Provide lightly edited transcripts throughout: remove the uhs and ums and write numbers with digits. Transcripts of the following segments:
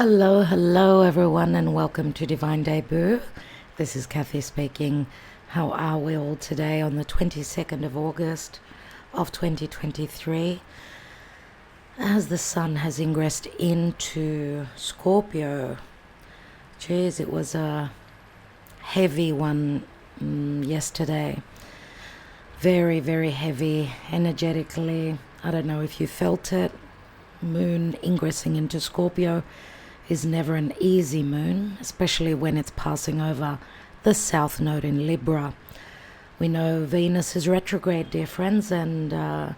Hello everyone, and welcome to Divine Debut. This is Kathy speaking. How are we all today on the 22nd of August of 2023? As the sun has ingressed into Scorpio. Geez, it was a heavy one yesterday. Very, very heavy energetically. I don't know if you felt it. Moon ingressing into Scorpio is never an easy moon, especially when it's passing over the South Node in Libra. We know Venus is retrograde, dear friends, and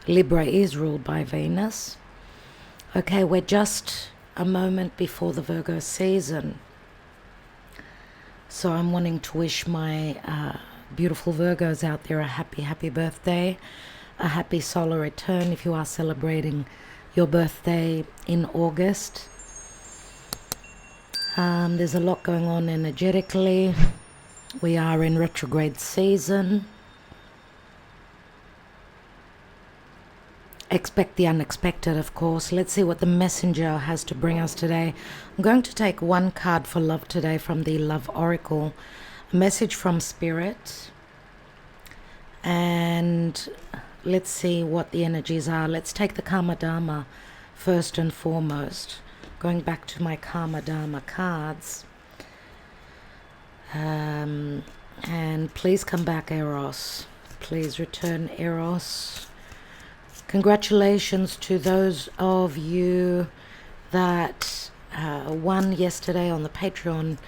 Libra is ruled by Venus. Okay, we're just a moment before the Virgo season. So I'm wanting to wish my beautiful Virgos out there a happy birthday, a happy solar return if you are celebrating your birthday in August. There's a lot going on energetically. We are in retrograde season. Expect the unexpected, of course. Let's see what the messenger has to bring us today. I'm going to take one card for love today from the Love Oracle. A message from Spirit. And let's see what the energies are. Let's take the Karma Dharma first and foremost. Going back to my Karma Dharma cards. And please come back, Eros. Please return, Eros. Congratulations to those of you that won yesterday on the Patreon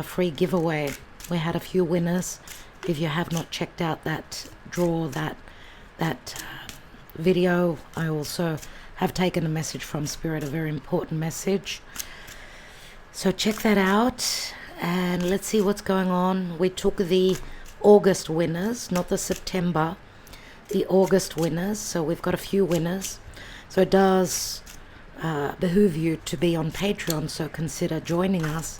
free giveaway. We had a few winners. If you have not checked out that draw, that video, I also have taken a message from Spirit, a very important message. So check that out and let's see what's going on. We took the August winners, not the September, the August winners. So we've got a few winners. So it does behoove you to be on Patreon, so consider joining us,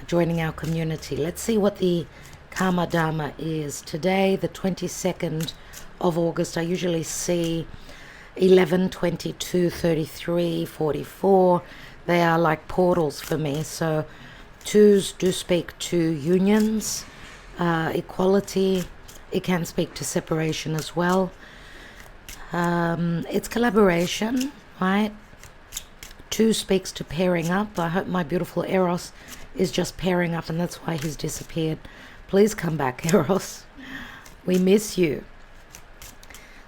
joining our community. Let's see what the Karma Dharma is. Today, the 22nd of August, I usually see 11, 22, 33, 44. They are like portals for me. So twos do speak to unions, equality. It can speak to separation as well. It's collaboration, right? Two speaks to pairing up. I hope my beautiful Eros is just pairing up, and that's why he's disappeared. Please come back, Eros. We miss you.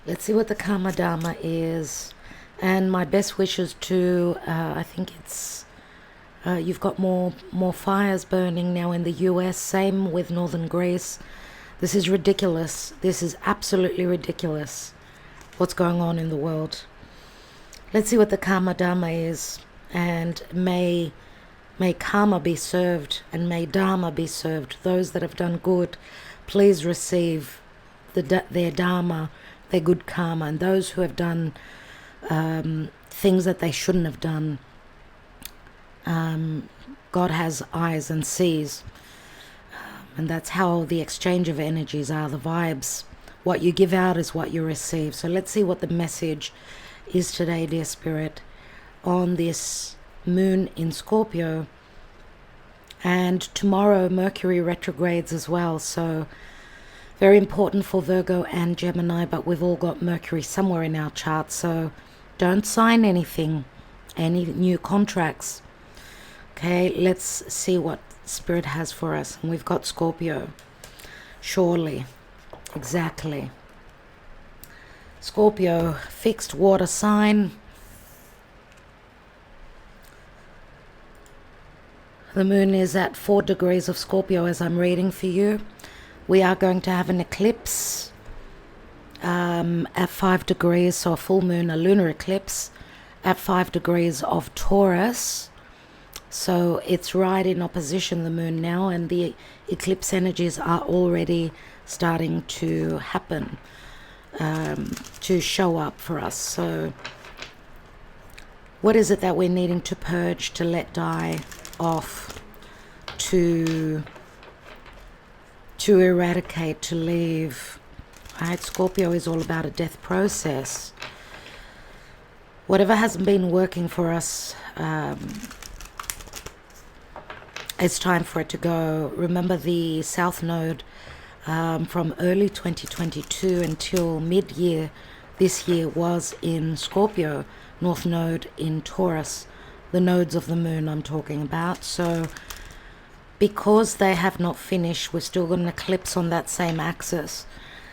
Let's see what the Karma Dharma is. And my best wishes to, I think it's, you've got more fires burning now in the US. Same with northern Greece. This is ridiculous. This is absolutely ridiculous. What's going on in the world. Let's see what the Karma Dharma is. And may karma be served and may dharma be served. Those that have done good, please receive their dharma, their good karma. And those who have done things that they shouldn't have done, God has eyes and sees. And that's how the exchange of energies are, the vibes. What you give out is what you receive. So let's see what the message is today, dear Spirit, on this moon in Scorpio. And tomorrow Mercury retrogrades as well. So very important for Virgo and Gemini, but we've all got Mercury somewhere in our chart. So don't sign anything, any new contracts. Okay, let's see what Spirit has for us. And we've got Scorpio. Surely. Exactly. Scorpio, fixed water sign. The moon is at 4 degrees of Scorpio as I'm reading for you. We are going to have an eclipse at 5 degrees, so a full moon, a lunar eclipse at 5 degrees of Taurus. So it's right in opposition, the moon now, and the eclipse energies are already starting to happen, to show up for us. So what is it that we're needing to purge, to let die off, to eradicate, to leave? Right? Scorpio is all about a death process. Whatever hasn't been working for us it's time for it to go. Remember, the South Node from early 2022 until mid-year this year was in Scorpio, North Node in Taurus, the nodes of the moon I'm talking about. So because they have not finished, we're still got an eclipse on that same axis.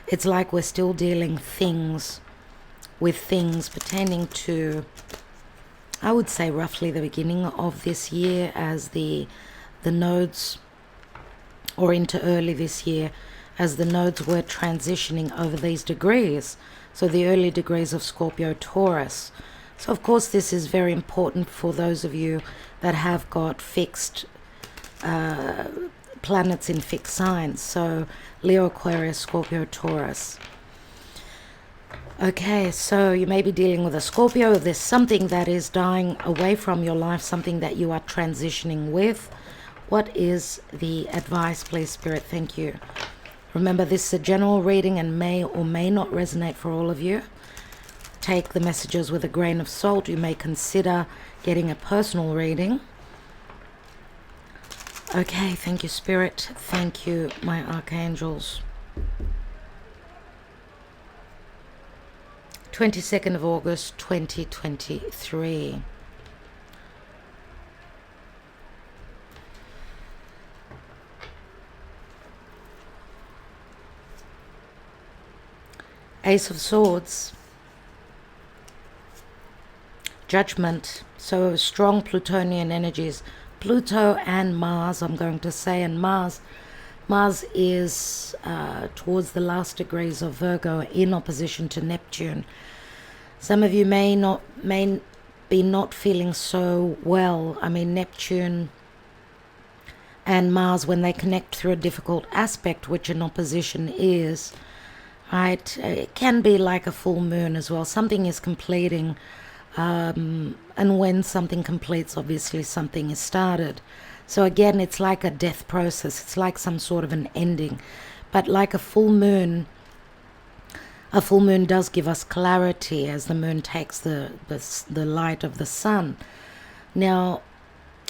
It's like we're still dealing with things pertaining to, I would say, roughly the beginning of this year, as the nodes, or into early this year, as the nodes were transitioning over these degrees. So the early degrees of Scorpio Taurus. So of course this is very important for those of you that have got fixed planets in fixed signs. So Leo, Aquarius, Scorpio, Taurus. Okay, so you may be dealing with a Scorpio. There's something that is dying away from your life, something that you are transitioning with. What is the advice, please, Spirit? Thank you. Remember, this is a general reading and may or may not resonate for all of you. Take the messages with a grain of salt. You may consider getting a personal reading. Okay, thank you, Spirit. Thank you, my archangels. 22nd of August, 2023. Ace of Swords, Judgment. So strong Plutonian energies, Pluto and Mars, I'm going to say. And Mars is towards the last degrees of Virgo, in opposition to Neptune. Some of you may be not feeling so well. I mean, Neptune and Mars, when they connect through a difficult aspect, which an opposition is, right, it can be like a full moon as well. Something is completing, and when something completes, obviously something is started. So again, it's like a death process. It's like some sort of an ending. But like a full moon does give us clarity as the moon takes the light of the sun. Now,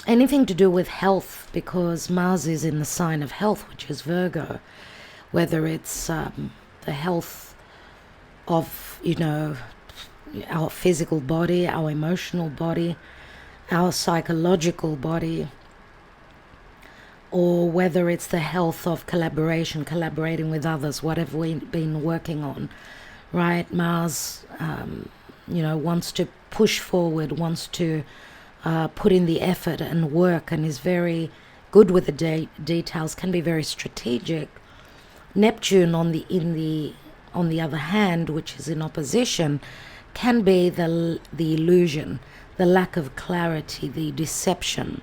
anything to do with health, because Mars is in the sign of health, which is Virgo, whether it's the health of, our physical body, our emotional body, our psychological body, or whether it's the health of collaborating with others, whatever we've been working on, right? Mars, wants to push forward, wants to put in the effort and work, and is very good with the details, can be very strategic. Neptune, on the other hand, which is in opposition, can be the illusion, the lack of clarity, the deception,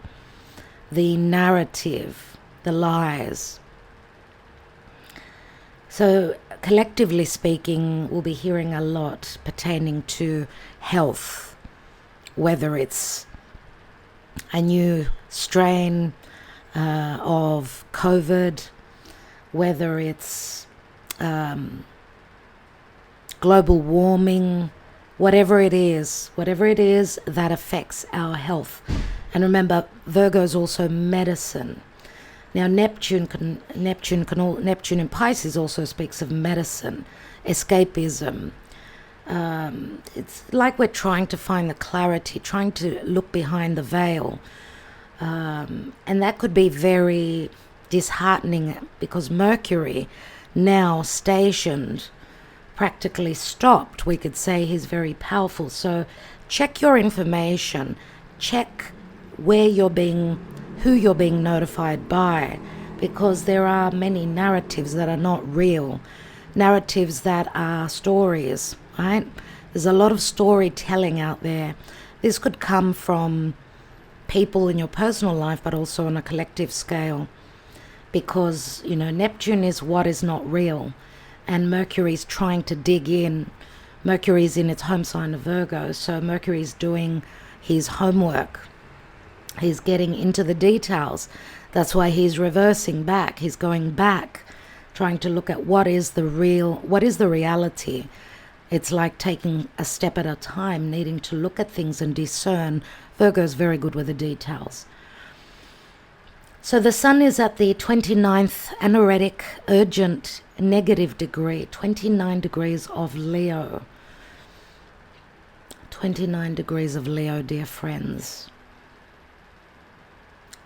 the narrative, the lies. So collectively speaking, we'll be hearing a lot pertaining to health, whether it's a new strain of COVID, whether it's global warming, whatever it is that affects our health. And remember, Virgo is also medicine. Now, Neptune in Pisces also speaks of medicine, escapism. It's like we're trying to find the clarity, trying to look behind the veil. And that could be very disheartening, because Mercury, now stationed, practically stopped. We could say he's very powerful. So check your information, check who you're being notified by, because there are many narratives that are not real, narratives that are stories, right? There's a lot of storytelling out there. This could come from people in your personal life, but also on a collective scale, because Neptune is what is not real, and Mercury is trying to dig in. Mercury is in its home sign of Virgo, so Mercury is doing his homework. He's getting into the details. That's why he's reversing back. He's going back, trying to look at what is the reality. It's like taking a step at a time, needing to look at things and discern Virgo's very good with the details. So the sun is at the 29th anoretic, urgent, negative degree, 29 degrees of Leo. 29 degrees of Leo, dear friends.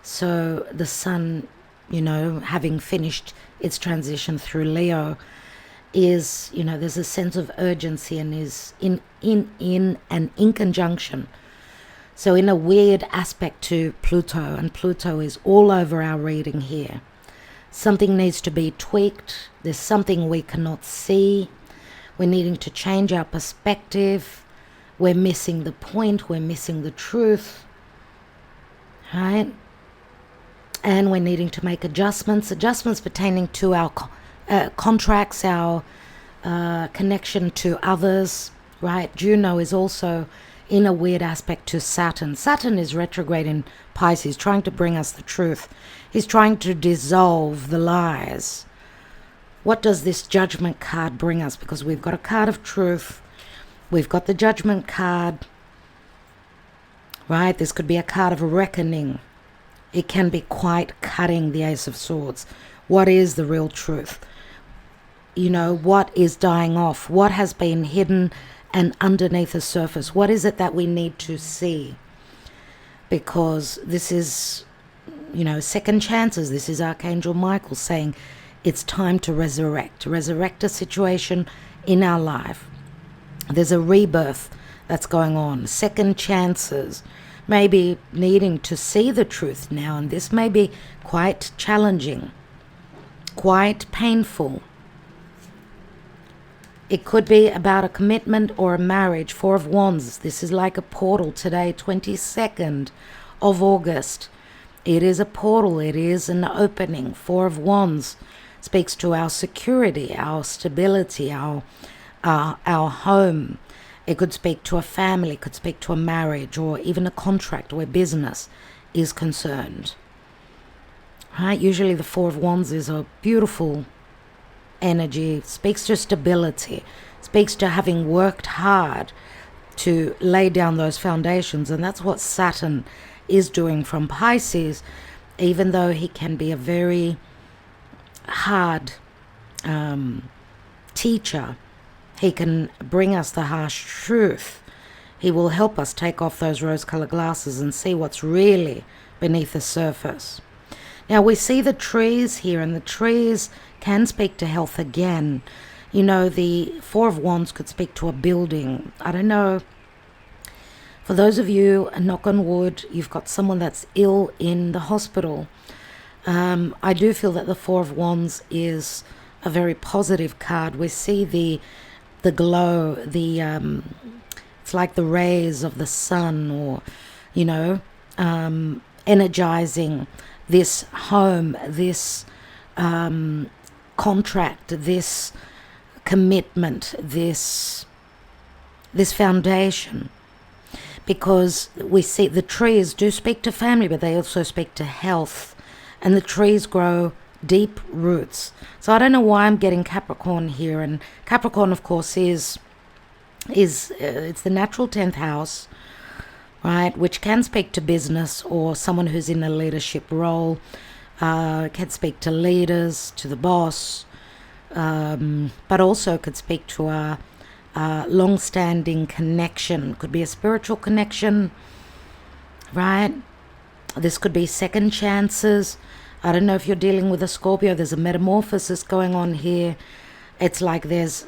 So the sun, you know, having finished its transition through Leo, is, you know, there's a sense of urgency and is in conjunction. So in a weird aspect to Pluto, and Pluto is all over our reading here. Something needs to be tweaked. There's something we cannot see. We're needing to change our perspective. We're missing the point. We're missing the truth. Right? And we're needing to make adjustments pertaining to our contracts, our connection to others. Right? Juno is also in a weird aspect to Saturn. Saturn is retrograde in Pisces, trying to bring us the truth. He's trying to dissolve the lies. What does this Judgment card bring us? Because we've got a card of truth. We've got the Judgment card. Right? This could be a card of reckoning. It can be quite cutting, the Ace of Swords. What is the real truth? You know, what is dying off? What has been hidden and underneath the surface? What is it that we need to see? Because this is, you know, second chances. This is Archangel Michael saying it's time to resurrect a situation in our life. There's a rebirth that's going on. Second chances. Maybe needing to see the truth now, and this may be quite challenging, quite painful. It could be about a commitment or a marriage. Four of Wands. This is like a portal today, 22nd of August. It is a portal. It is an opening. Four of Wands speaks to our security, our stability, our home. It could speak to a family, it could speak to a marriage, or even a contract where business is concerned. Right? Usually the Four of Wands is a beautiful energy. It speaks to stability, speaks to having worked hard to lay down those foundations, and that's what Saturn is doing from Pisces, even though he can be a very hard teacher. He can bring us the harsh truth. He will help us take off those rose-colored glasses and see what's really beneath the surface. Now we see the trees here, and the trees can speak to health again. You know, the Four of Wands could speak to a building. I don't know. For those of you, knock on wood, you've got someone that's ill in the hospital. I do feel that the Four of Wands is a very positive card. We see the glow, it's like the rays of the sun, or, you know, energizing this home, this contract, this commitment, this foundation. Because we see the trees do speak to family, but they also speak to health, and the trees grow deep roots. So I don't know why I'm getting Capricorn here, and Capricorn, of course, is it's the natural 10th house, right, which can speak to business or someone who's in a leadership role. Can speak to leaders, to the boss, but also could speak to a long-standing connection. Could be a spiritual connection, right? This could be second chances. I don't know if you're dealing with a Scorpio. There's a metamorphosis going on here. It's like there's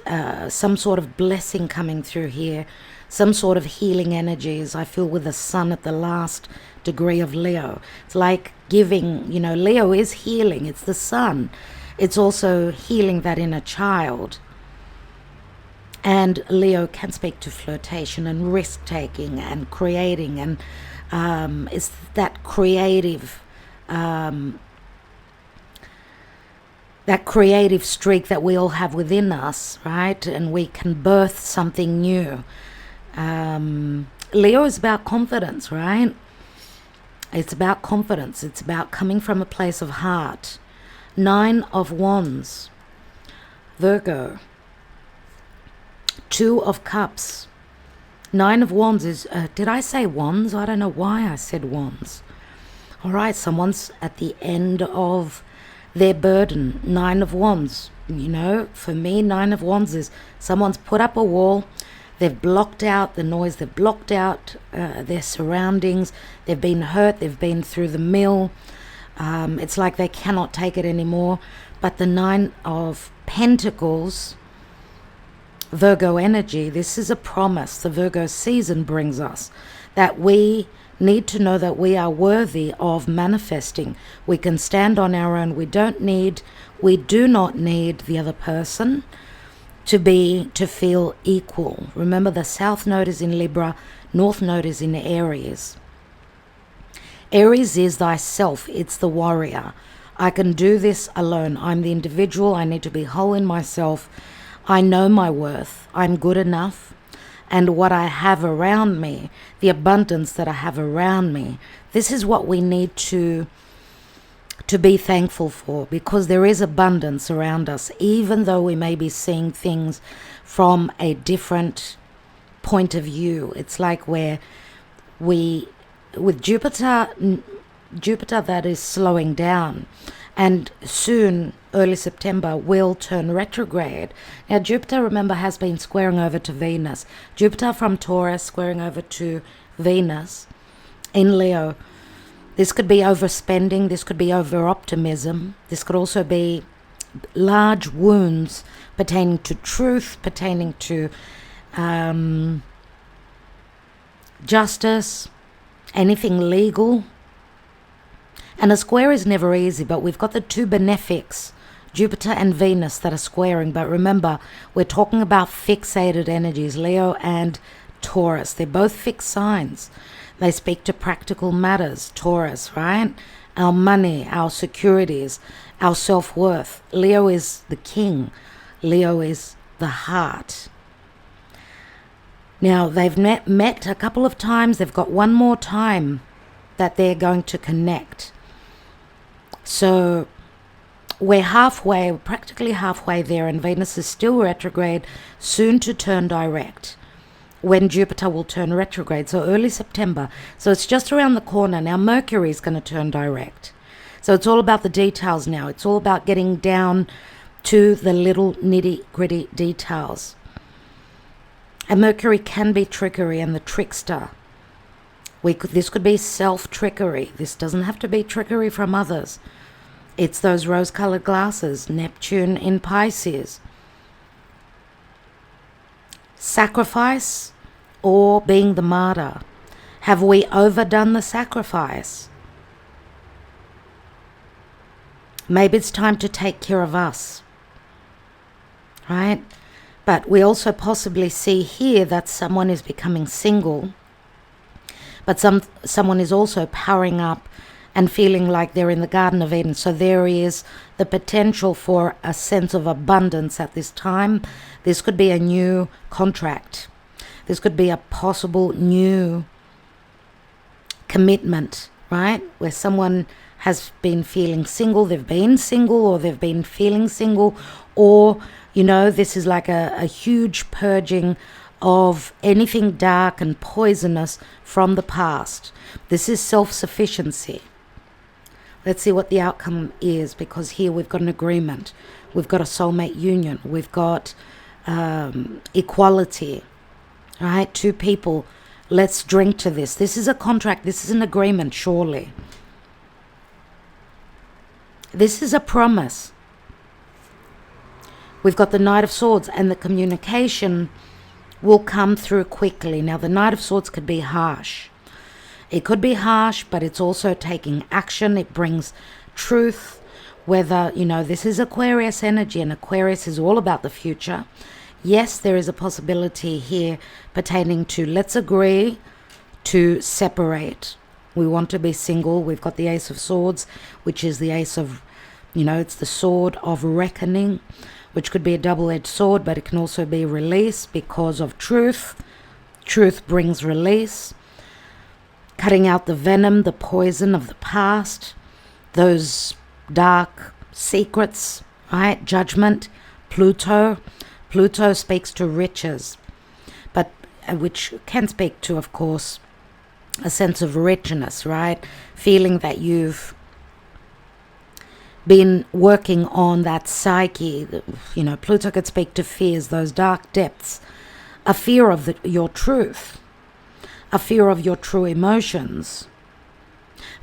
some sort of blessing coming through here, some sort of healing energies. I feel with the sun at the last degree of Leo. It's like giving, you know, Leo is healing. It's the sun. It's also healing that inner child. And Leo can speak to flirtation and risk-taking and creating, and it's that creative streak that we all have within us, right? And we can birth something new. Leo is about confidence, right? It's about confidence. It's about coming from a place of heart. 9 of Wands. Virgo. 2 of Cups. Nine of Wands is, did I say wands? I don't know why I said wands. All right, someone's at the end of their burden. Nine of Wands, for me, Nine of Wands is someone's put up a wall. They've blocked out the noise. They've blocked out their surroundings. They've been hurt. They've been through the mill. It's like they cannot take it anymore. But the Nine of Pentacles, Virgo energy, this is a promise the Virgo season brings us, that we need to know that we are worthy of manifesting. We can stand on our own. We do not need the other person to feel equal. Remember, the South Node is in Libra, North Node is in Aries. Aries is thyself. It's the warrior. I can do this alone. I'm the individual. I need to be whole in myself. I know my worth. I'm good enough. And what I have around me, the abundance that I have around me, this is what we need to be thankful for, because there is abundance around us, even though we may be seeing things from a different point of view. It's like where with Jupiter that is slowing down, and soon, early September, will turn retrograde. Now, Jupiter, remember, has been squaring over to Venus. Jupiter from Taurus squaring over to Venus in Leo. This could be overspending. This could be over-optimism. This could also be large wounds pertaining to truth, pertaining to justice, anything legal. And a square is never easy, but we've got the two benefics, Jupiter and Venus, that are squaring. But remember, we're talking about fixated energies, Leo and Taurus. They're both fixed signs. They speak to practical matters, Taurus, right? Our money, our securities, our self-worth. Leo is the king. Leo is the heart. Now, they've met a couple of times. They've got one more time that they're going to connect. So we're practically halfway there, and Venus is still retrograde, soon to turn direct, when Jupiter will turn retrograde, so early September. So it's just around the corner. Now Mercury is going to turn direct. So it's all about the details now. It's all about getting down to the little nitty-gritty details. And Mercury can be trickery and the trickster. This could be self-trickery. This doesn't have to be trickery from others. It's those rose-colored glasses, Neptune in Pisces. Sacrifice or being the martyr? Have we overdone the sacrifice? Maybe it's time to take care of us, right? But we also possibly see here that someone is becoming single, but someone is also powering up and feeling like they're in the Garden of Eden. So there is the potential for a sense of abundance at this time. This could be a new contract. This could be a possible new commitment, right? Where someone has been feeling single, they've been single, or they've been feeling single, or, this is like a huge purging of anything dark and poisonous from the past. This is self-sufficiency. Let's see what the outcome is, because here we've got an agreement. We've got a soulmate union. We've got equality, right? Two people. Let's drink to this. This is a contract. This is an agreement, surely. This is a promise. We've got the Knight of Swords, and the communication will come through quickly. Now, the Knight of Swords could be harsh. It could be harsh, but it's also taking action. It brings truth, whether, this is Aquarius energy, and Aquarius is all about the future. Yes, there is a possibility here pertaining to let's agree to separate. We want to be single. We've got the Ace of Swords, which is the ace of, it's the sword of reckoning, which could be a double-edged sword, but it can also be release because of truth. Truth brings release. Cutting out the venom, the poison of the past, those dark secrets, right? Judgment, Pluto. Pluto speaks to riches. But which can speak to, of course, a sense of richness, right? Feeling that you've been working on that psyche. You know, Pluto could speak to fears, those dark depths, a fear of your truth, a fear of your true emotions.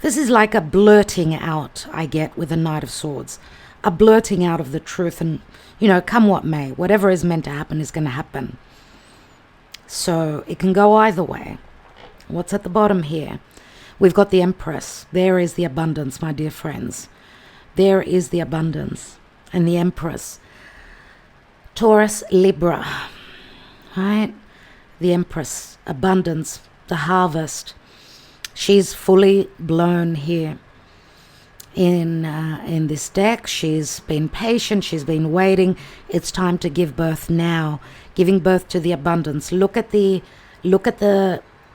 This is like a blurting out I get with the Knight of Swords, a blurting out of the truth, and, you know, come what may, whatever is meant to happen is going to happen. So it can go either way. What's at the bottom here? We've got the Empress. There is the abundance, my dear friends. There is the abundance. And the Empress. Taurus, Libra. Right? The Empress. Abundance. The harvest. She's fully blown here in this deck. She's been patient. She's been waiting. It's time to give birth now. Giving birth to the abundance. Look at the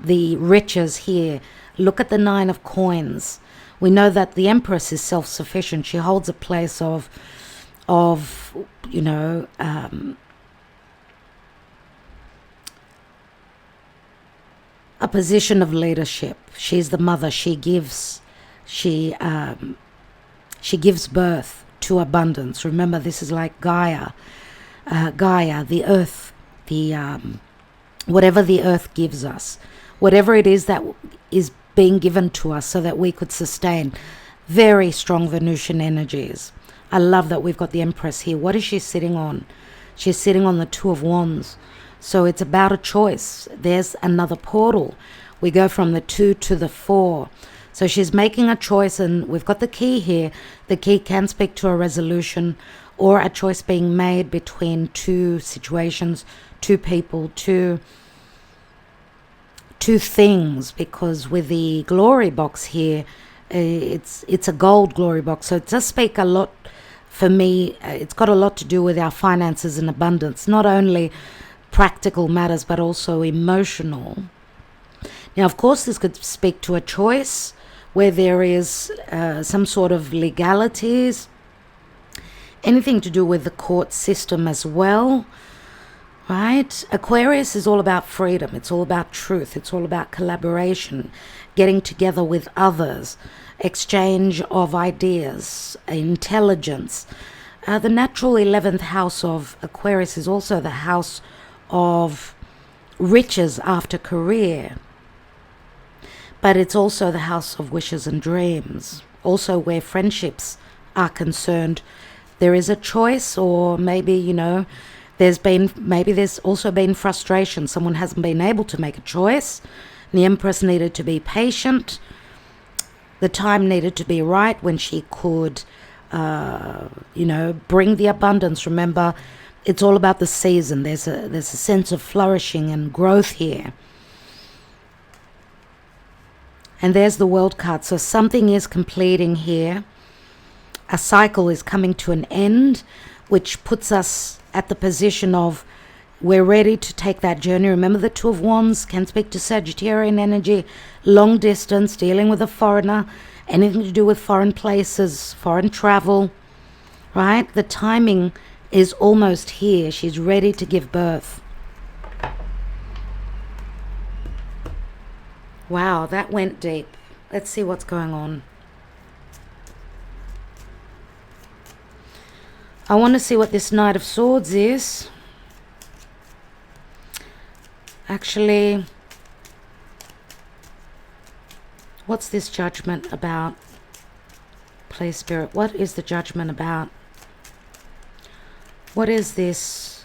riches here. Look at the 9 of coins. We know that the Empress is self-sufficient. She holds a place of you know, a position of leadership. She's the mother. She gives birth to abundance. Remember, this is like Gaia, the earth, whatever the earth gives us, whatever it is that is being given to us so that we could sustain. Very strong Venusian energies. I love that we've got the Empress here. What is she sitting on? She's sitting on the 2 of Wands. So it's about a choice. There's another portal. We go from the 2 to the 4. So she's making a choice, and we've got the key here. The key can speak to a resolution or a choice being made between 2 situations, 2 people, 2 things, because with the glory box here, it's a gold glory box. So it does speak a lot for me. It's got a lot to do with our finances and abundance, not only practical matters, but also emotional. Now, of course, this could speak to a choice where there is some sort of legalities, anything to do with the court system as well. Right? Aquarius is all about freedom. It's all about truth. It's all about collaboration, getting together with others, exchange of ideas, intelligence. The natural 11th house of Aquarius is also the house of riches after career. But it's also the house of wishes and dreams. Also where friendships are concerned. There is a choice, or maybe, you know, there's also been frustration. Someone hasn't been able to make a choice. The Empress needed to be patient. The time needed to be right when she could, you know, bring the abundance. Remember, it's all about the season. There's a sense of flourishing and growth here. And there's the World card. So something is completing here. A cycle is coming to an end, which puts us at the position of we're ready to take that journey. Remember, the 2 of Wands can speak to Sagittarian energy, long distance, dealing with a foreigner, anything to do with foreign places, foreign travel, right? The timing is almost here. She's ready to give birth. Wow, that went deep. Let's see what's going on. I want to see what this Knight of Swords is. Actually, what's this Judgment about? Please, Spirit, what is the Judgment about? What is this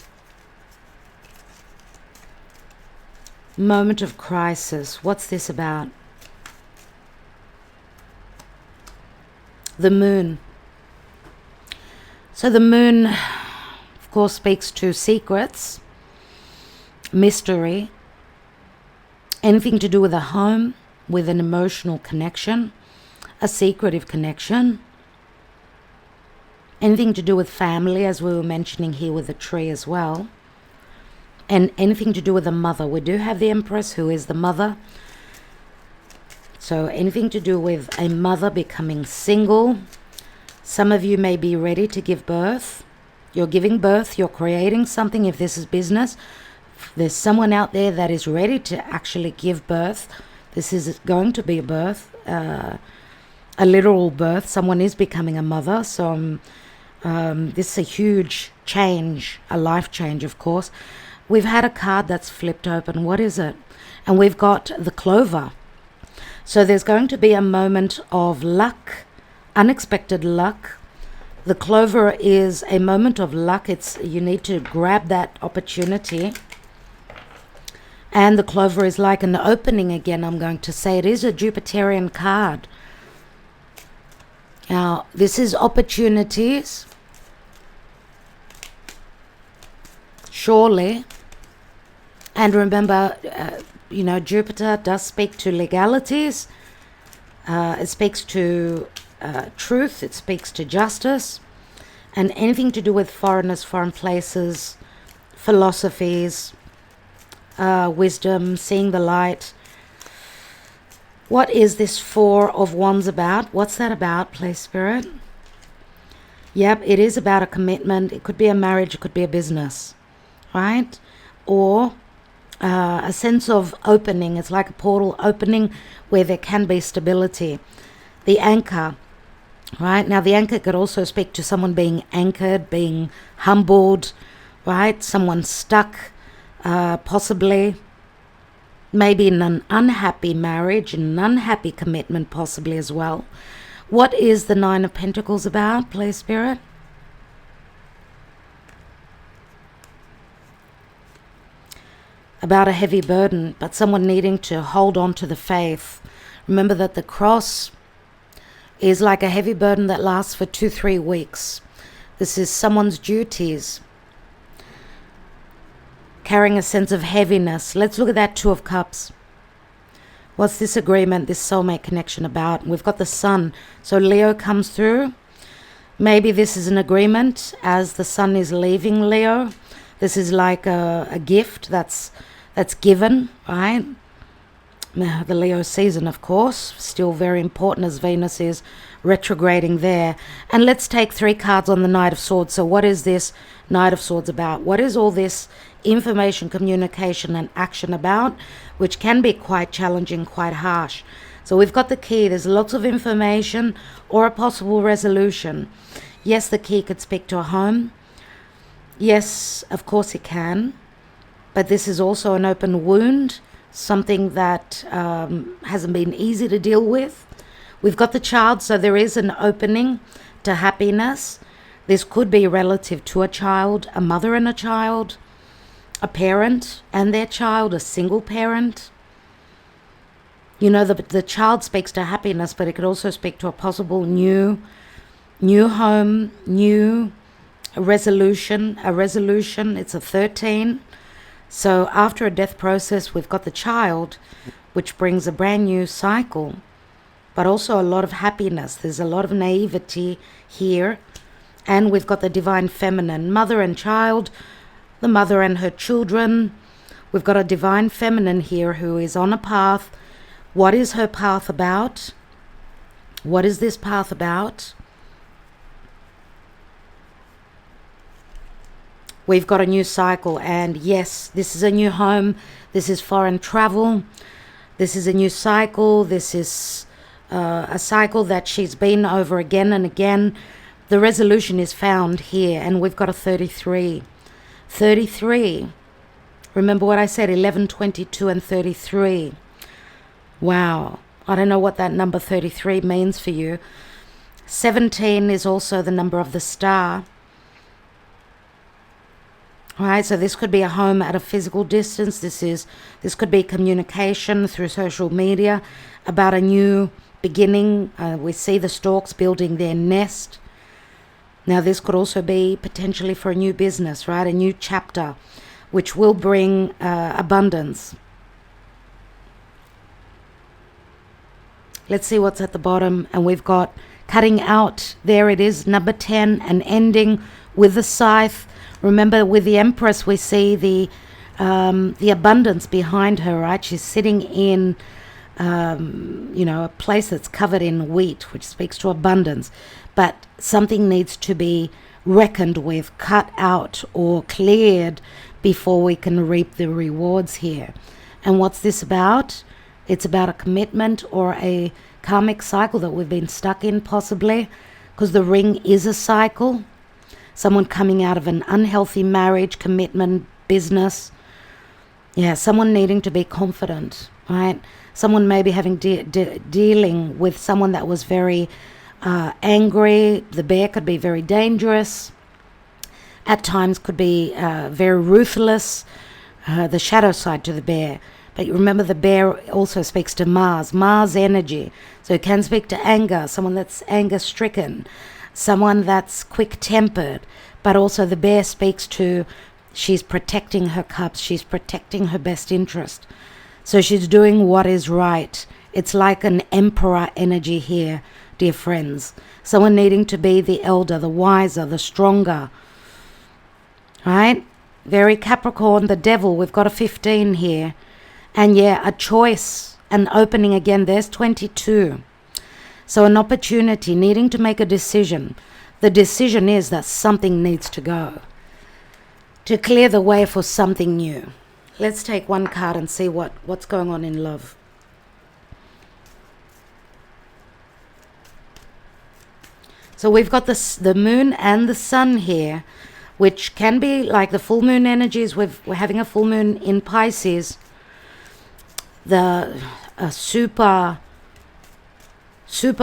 moment of crisis? What's this about? The Moon. So the Moon, of course, speaks to secrets, mystery, anything to do with a home, with an emotional connection, a secretive connection, anything to do with family, as we were mentioning here with the tree as well, and anything to do with a mother. We do have the Empress, who is the mother. So anything to do with a mother becoming single. Some of you may be ready to give birth. You're giving birth. You're creating something. If this is business, There's someone out there that is ready to actually give birth. This is going to be a birth, a literal birth. Someone is becoming a mother. So this is a huge change, a life change, of course. We've had a card that's flipped open. What is it? And we've got the clover. So there's going to be a moment of luck, unexpected luck. The clover is a moment of luck. You need to grab that opportunity. And the clover is like an opening again, I'm going to say. It is a Jupiterian card. Now, this is opportunities. Surely. And remember, Jupiter does speak to legalities. It speaks to truth. It speaks to justice. And anything to do with foreigners, foreign places, philosophies, wisdom, seeing the light. What is this Four of Wands about? What's that about, please, Spirit? Yep, it is about a commitment. It could be a marriage. It could be a business, right? Or a sense of opening. It's like a portal opening where there can be stability. The anchor, right? Now, the anchor could also speak to someone being anchored, being humbled, right? Someone stuck, possibly. Maybe in an unhappy marriage, an unhappy commitment possibly as well. What is the Nine of Pentacles about, please, Spirit? About a heavy burden, but someone needing to hold on to the faith. Remember that the cross is like a heavy burden that lasts for 2-3 weeks. This is someone's duties, carrying a sense of heaviness. Let's look at that Two of Cups. What's this agreement, this soulmate connection about? We've got the Sun. So Leo comes through. Maybe this is an agreement as the Sun is leaving Leo. This is like a gift that's given, right? The Leo season, of course, still very important as Venus is retrograding there. And let's take 3 cards on the Knight of Swords. So what is this Knight of Swords about? What is all this information, communication, and action about, which can be quite challenging, quite harsh? So we've got the key. There's lots of information or a possible resolution. Yes, the key could speak to a home. Yes, of course it can. But this is also an open wound, something that hasn't been easy to deal with. We've got the child, so there is an opening to happiness. This could be relative to a child, a mother and a child, a parent and their child, a single parent. The child speaks to happiness, but it could also speak to a possible new home, new resolution. It's a 13. So after a death process, we've got the child, which brings a brand new cycle, but also a lot of happiness. There's a lot of naivety here. And we've got the divine feminine, mother and child, the mother and her children. We've got a divine feminine here who is on a path. What is her path about? What is this path about? We've got a new cycle, and yes, this is a new home. This is foreign travel. This is a new cycle. This is a cycle that she's been over again and again. The resolution is found here, and we've got a 33. 33. Remember what I said, 11, 22, and 33. Wow. I don't know what that number 33 means for you. 17 is also the number of the star. All right, so this could be a home at a physical distance. This could be communication through social media about a new beginning. We see the storks building their nest. Now, this could also be potentially for a new business, right? A new chapter, which will bring abundance. Let's see what's at the bottom. And we've got cutting out. There it is, number 10, and ending with the scythe. Remember, with the Empress, we see the abundance behind her, right? She's sitting in, a place that's covered in wheat, which speaks to abundance. But something needs to be reckoned with, cut out or cleared before we can reap the rewards here. And what's this about? It's about a commitment or a karmic cycle that we've been stuck in, possibly, because the ring is a cycle. Someone coming out of an unhealthy marriage, commitment, business. Yeah, someone needing to be confident, right? Someone maybe having dealing with someone that was very angry. The bear could be very dangerous. At times could be very ruthless. The shadow side to the bear. But you remember, the bear also speaks to Mars energy. So it can speak to anger, someone that's anger-stricken, someone that's quick-tempered. But also the bear speaks to, she's protecting her cubs, she's protecting her best interest. So she's doing what is right. It's like an emperor energy here, dear friends. Someone needing to be the elder, the wiser, the stronger. Right? Very Capricorn, the devil. We've got a 15 here. And yeah, a choice, an opening again. There's 22. So an opportunity, needing to make a decision. The decision is that something needs to go to clear the way for something new. Let's take one card and see what's going on in love. So we've got the moon and the sun here, which can be like the full moon energies. We're having a full moon in Pisces. The super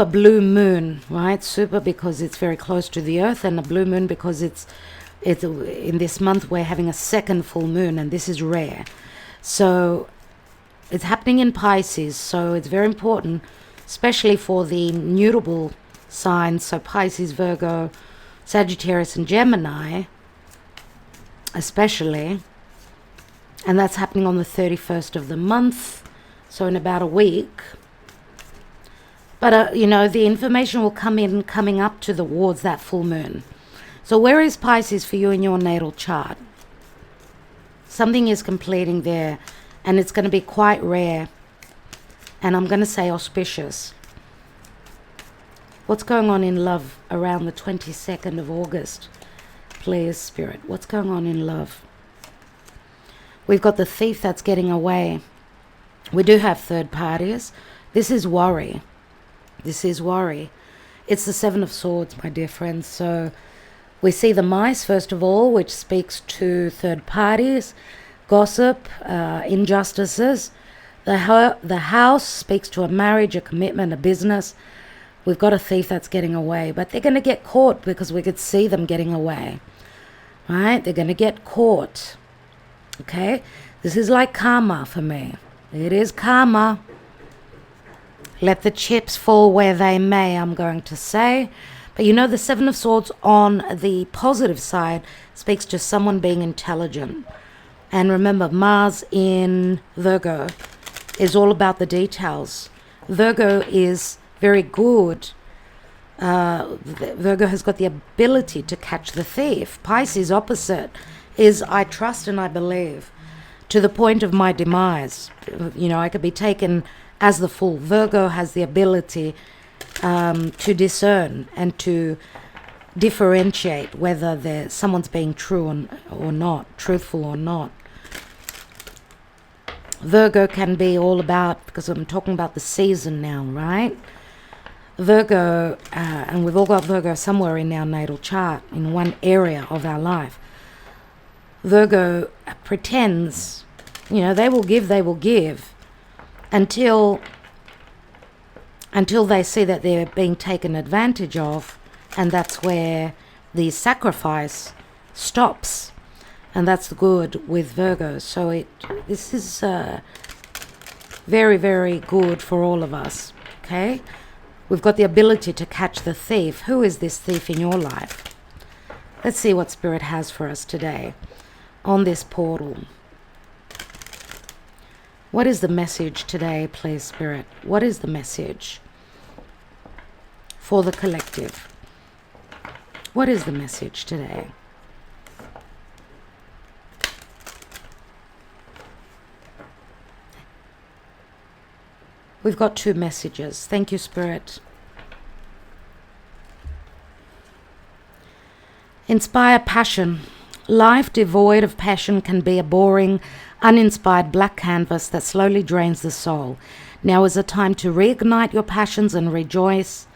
blue moon, right? Super because it's very close to the earth, and a blue moon because it's in this month we're having a second full moon, and this is rare. So it's happening in Pisces, so it's very important, especially for the mutable signs, so Pisces, Virgo, Sagittarius and Gemini especially. And that's happening on the 31st of the month. So in about a week. But, the information will coming up towards that full moon. So where is Pisces for you in your natal chart? Something is completing there. And it's going to be quite rare. And I'm going to say auspicious. What's going on in love around the 22nd of August? Please, Spirit. What's going on in love? We've got the thief that's getting away. We do have third parties. This is worry. This is worry. It's the Seven of Swords, my dear friends. So we see the mice, first of all, which speaks to third parties, gossip, injustices. The house speaks to a marriage, a commitment, a business. We've got a thief that's getting away. But they're going to get caught because we could see them getting away. Right? They're going to get caught. Okay? This is like karma for me. It is karma. Let the chips fall where they may, I'm going to say. But the Seven of Swords on the positive side speaks to someone being intelligent. And remember, Mars in Virgo is all about the details. Virgo is very good. Virgo has got the ability to catch the thief. Pisces opposite is I trust and I believe. To the point of my demise. I could be taken as the fool. Virgo has the ability to discern and to differentiate whether someone's being true or not, truthful or not. Virgo can be all about, because I'm talking about the season now, right? Virgo, and we've all got Virgo somewhere in our natal chart, in one area of our life. Virgo pretends, they will give until they see that they're being taken advantage of, and that's where the sacrifice stops. And that's good with Virgo. So this is very, very good for all of us, okay? We've got the ability to catch the thief. Who is this thief in your life? Let's see what Spirit has for us today on this portal. What is the message today, please, Spirit? What is the message for the collective? What is the message today? We've got two messages. Thank you, Spirit. Inspire passion. Life devoid of passion can be a boring, uninspired black canvas that slowly drains the soul. Now is a time to reignite your passions and rejoice.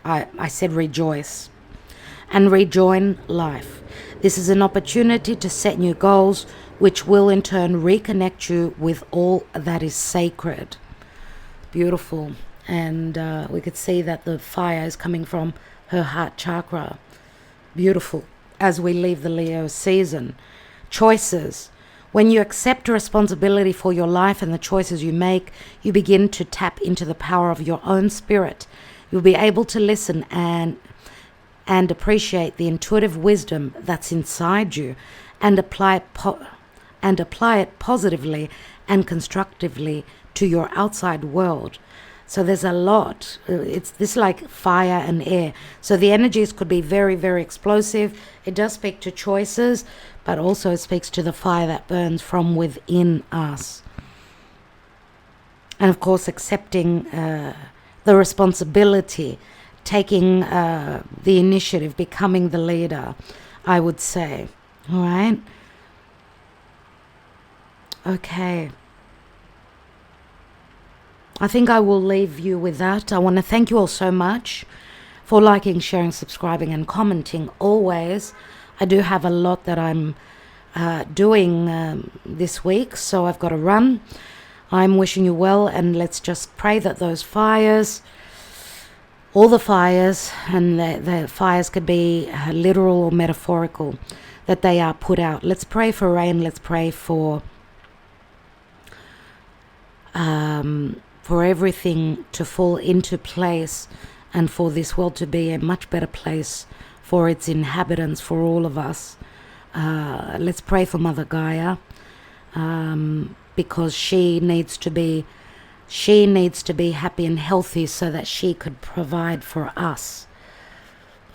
I said rejoice. And rejoin life. This is an opportunity to set new goals, which will in turn reconnect you with all that is sacred. Beautiful. And we could see that the fire is coming from her heart chakra. Beautiful. As we leave the Leo season. Choices. When you accept responsibility for your life and the choices you make, you begin to tap into the power of your own spirit. You'll be able to listen and appreciate the intuitive wisdom that's inside you and apply it positively and constructively to your outside world. So there's a lot. It's this like fire and air. So the energies could be very, very explosive. It does speak to choices, but also it speaks to the fire that burns from within us. And of course, accepting the responsibility, taking the initiative, becoming the leader, I would say. All right? Okay. I think I will leave you with that. I want to thank you all so much for liking, sharing, subscribing, and commenting always. I do have a lot that I'm doing this week, so I've got to run. I'm wishing you well, and let's just pray that those fires, all the fires, and the fires could be literal or metaphorical, that they are put out. Let's pray for rain. Let's pray for everything to fall into place and for this world to be a much better place for its inhabitants, for all of us. Let's pray for Mother Gaia, because she needs to be happy and healthy so that she could provide for us.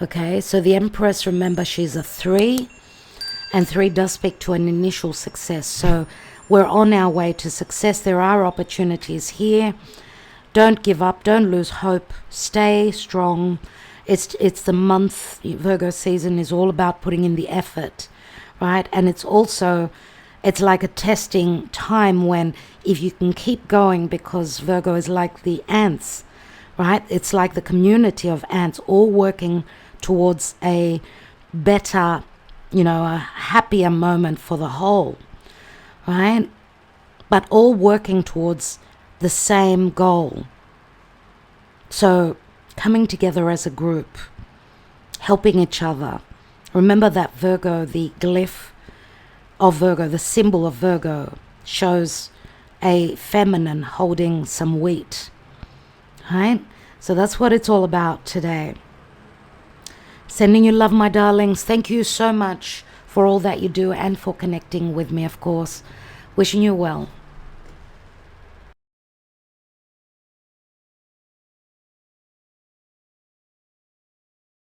Okay, so the Empress, remember, she's a 3, and 3 does speak to an initial success. So we're on our way to success. There are opportunities here. Don't give up. Don't lose hope. Stay strong. It's the month, Virgo season is all about putting in the effort, right? And it's like a testing time when if you can keep going, because Virgo is like the ants, right? It's like the community of ants all working towards a better, a happier moment for the whole. Right? But all working towards the same goal. So coming together as a group, helping each other. Remember that Virgo, the glyph of Virgo, the symbol of Virgo, shows a feminine holding some wheat. Right? So that's what it's all about today. Sending you love, my darlings. Thank you so much for all that you do and for connecting with me, of course. Wishing you well.